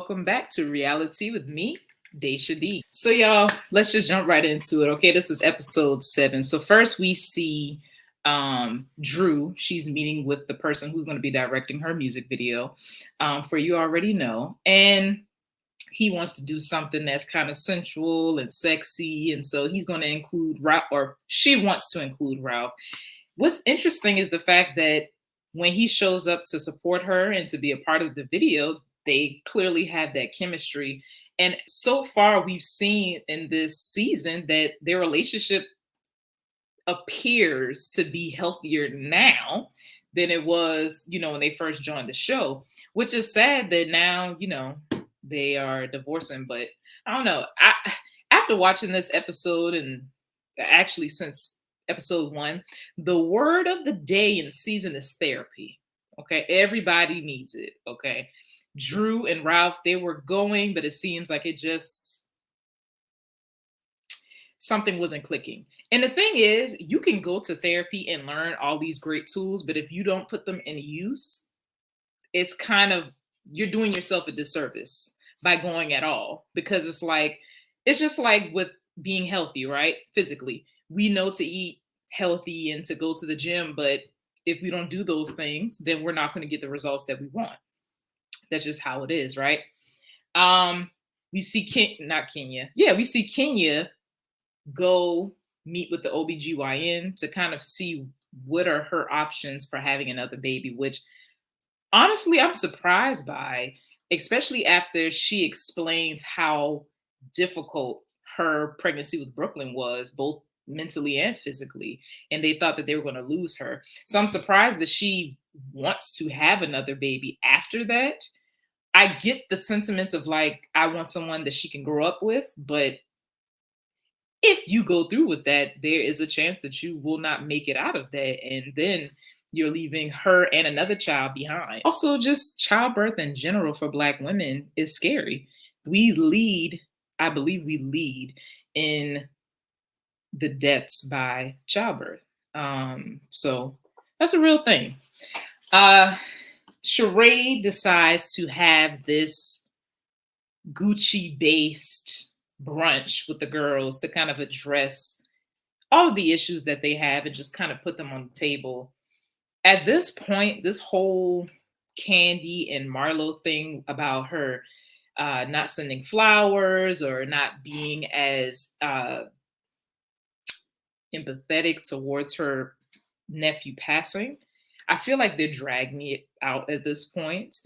welcome back to Reality with me, Daisha D. So, y'all, let's just jump right into it. Okay, this is episode 7. So, first we see Drew. She's meeting with the person who's going to be directing her music video for You Already Know. And he wants to do something that's kind of sensual and sexy. And so he's going to include Ralph, or she wants to include Ralph. What's interesting is the fact that when he shows up to support her and to be a part of the video, they clearly have that chemistry. And so far, we've seen in this season that their relationship appears to be healthier now than it was, when they first joined the show, which is sad that now, they are divorcing. But I don't know. After watching this episode, and actually since episode 1, the word of the day in season is therapy. Okay. Everybody needs it. Okay. Drew and Ralph, they were going, but it seems like something wasn't clicking. And the thing is, you can go to therapy and learn all these great tools, but if you don't put them in use, it's kind of, you're doing yourself a disservice by going at all, because it's just like with being healthy, right? Physically, we know to eat healthy and to go to the gym, but if we don't do those things, then we're not going to get the results that we want. That's just how it is, right? We see not Kenya. Yeah, we see Kenya go meet with the OBGYN to kind of see what are her options for having another baby, which honestly I'm surprised by, especially after she explains how difficult her pregnancy with Brooklyn was, both mentally and physically, and they thought that they were going to lose her. So I'm surprised that she wants to have another baby after that. I get the sentiments of like, I want someone that she can grow up with, but if you go through with that, there is a chance that you will not make it out of that. And then you're leaving her and another child behind. Also, just childbirth in general for Black women is scary. I believe we lead in the deaths by childbirth. So that's a real thing. Sheree decides to have this Gucci-based brunch with the girls to kind of address all of the issues that they have and just kind of put them on the table. At this point, this whole Candy and Marlo thing about her not sending flowers or not being as empathetic towards her nephew passing, I feel like they're dragging it out at this point.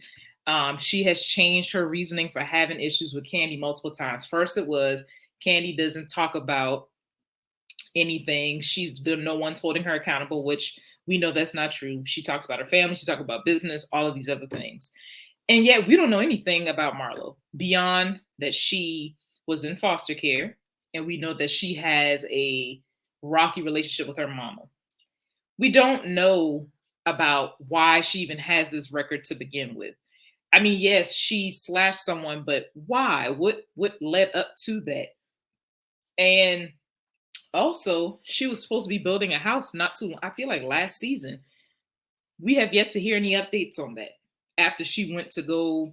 She has changed her reasoning for having issues with Candy multiple times. First, it was Candy doesn't talk about anything. No one's holding her accountable, which we know that's not true. She talks about her family. She talks about business, all of these other things. And yet we don't know anything about Marlo beyond that she was in foster care. And we know that she has a rocky relationship with her mama. We don't know about why she even has this record to begin with. I mean, yes, she slashed someone, but why? What led up to that? And also, she was supposed to be building a house not too long. I feel like last season. We have yet to hear any updates on that. After she went to go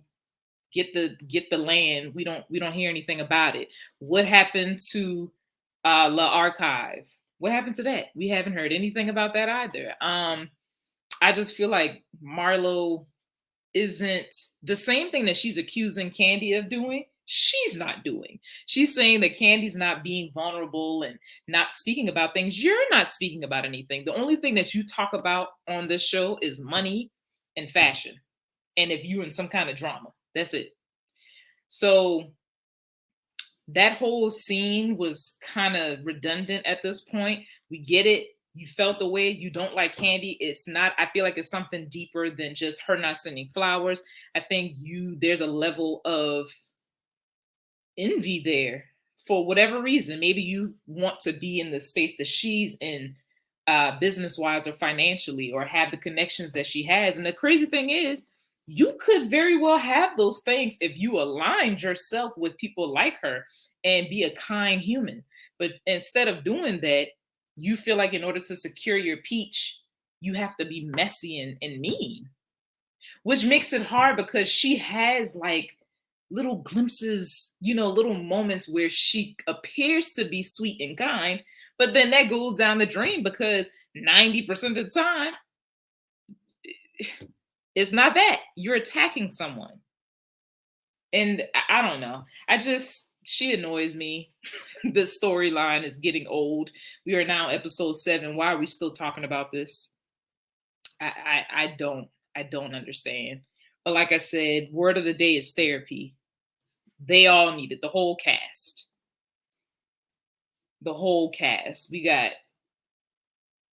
get the land, we don't hear anything about it. What happened to La Archive? What happened to that? We haven't heard anything about that either. I just feel like Marlo isn't the same thing that she's accusing Candy of doing. She's not doing. She's saying that Candy's not being vulnerable and not speaking about things. You're not speaking about anything. The only thing that you talk about on this show is money and fashion. And if you're in some kind of drama, that's it. So that whole scene was kind of redundant at this point. We get it. You felt the way you don't like Candy. It's not, I feel like it's something deeper than just her not sending flowers. I think there's a level of envy there for whatever reason. Maybe you want to be in the space that she's in, business wise or financially, or have the connections that she has. And the crazy thing is, you could very well have those things if you aligned yourself with people like her and be a kind human. But instead of doing that, you feel like in order to secure your peach, you have to be messy and mean, which makes it hard because she has like little glimpses, little moments where she appears to be sweet and kind, but then that goes down the drain because 90% of the time, it's not that. You're attacking someone. And I don't know. She annoys me. The storyline is getting old. We are now episode 7. Why are we still talking about this? I don't understand. But like I said, word of the day is therapy. They all need it. The whole cast. The whole cast. We got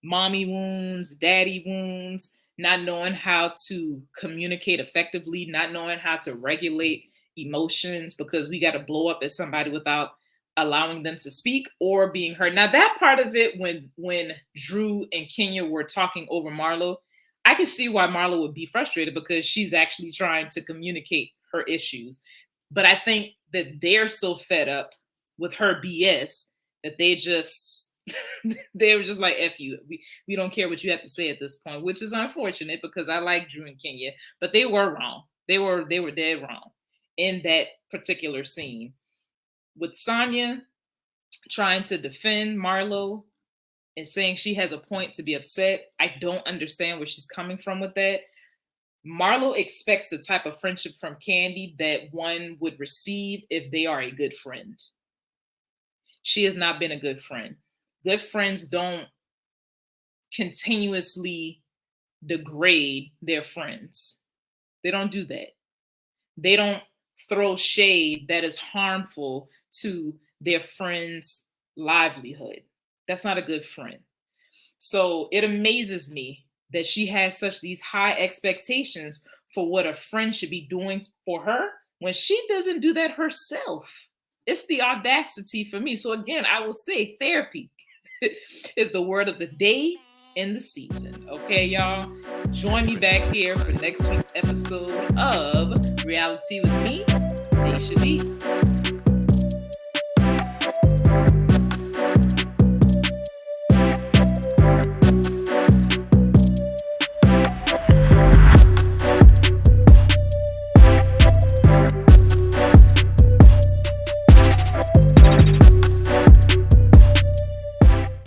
mommy wounds, daddy wounds, not knowing how to communicate effectively, not knowing how to regulate emotions because we got to blow up at somebody without allowing them to speak or being heard. Now that part of it, when Drew and Kenya were talking over Marlo, I can see why Marlo would be frustrated because she's actually trying to communicate her issues. But I think that they're so fed up with her BS that they were just like, F you. We don't care what you have to say at this point, which is unfortunate because I like Drew and Kenya, but they were wrong. They were dead wrong in that particular scene. With Sonya trying to defend Marlo and saying she has a point to be upset, I don't understand where she's coming from with that. Marlo expects the type of friendship from Candy that one would receive if they are a good friend. She has not been a good friend. Good friends don't continuously degrade their friends. They don't do that. They don't throw shade that is harmful to their friend's livelihood. That's not a good friend. So it amazes me that she has such these high expectations for what a friend should be doing for her when she doesn't do that herself. It's the audacity for me. So again, I will say therapy is the word of the day in the season. Okay, y'all? Join me back here for next week's episode of RealiTEA with me, Dashia.